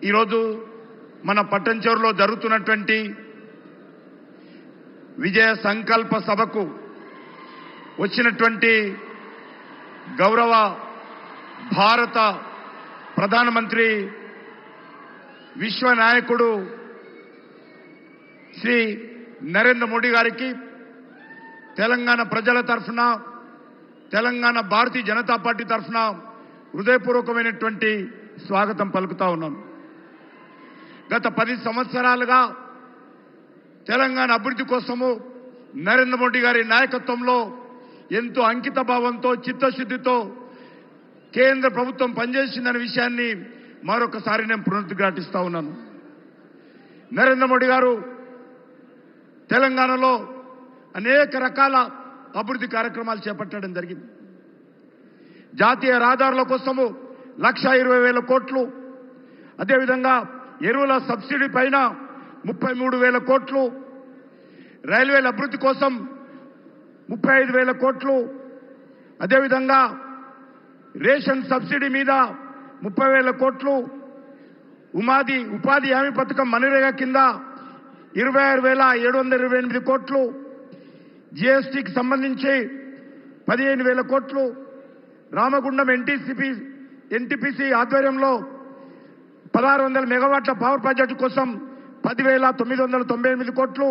ఈరోజు మన పట్టంచెరులో జరుగుతున్నటువంటి విజయ సంకల్ప సభకు వచ్చినటువంటి గౌరవ భారత ప్రధానమంత్రి విశ్వ నాయకుడు శ్రీ నరేంద్ర మోడీ గారికి తెలంగాణ ప్రజల తరఫున తెలంగాణ భారతీయ జనతా పార్టీ తరఫున హృదయపూర్వకమైనటువంటి స్వాగతం పలుకుతా ఉన్నాను. గత 10 సంవత్సరాలుగా తెలంగాణ అభివృద్ధి కోసము నరేంద్ర మోడీ గారి నాయకత్వంలో ఎంతో అంకిత భావంతో చిత్తశుద్ధితో కేంద్ర ప్రభుత్వం పనిచేసిందనే విషయాన్ని మరొకసారి నేను పునరుద్ఘాటిస్తా ఉన్నాను. నరేంద్ర మోడీ గారు తెలంగాణలో అనేక రకాల అభివృద్ధి కార్యక్రమాలు చేపట్టడం జరిగింది. జాతీయ రహదారుల కోసము 1,20,000 కోట్లు, అదేవిధంగా ఎరువుల సబ్సిడీ పైన 33,000 కోట్లు, రైల్వేల అభివృద్ధి కోసం 35,000 కోట్లు, అదేవిధంగా రేషన్ సబ్సిడీ మీద 30,000 కోట్లు, ఉపాధి హామీ పథకం మనరేగా కింద 26,728 కోట్లు, జీఎస్టీకి సంబంధించి 15,000 కోట్లు, రామగుండం ఎన్టీపీసీ ఆధ్వర్యంలో 1,600 మెగావాట్ల పవర్ ప్రాజెక్టు కోసం 10,998 కోట్లు,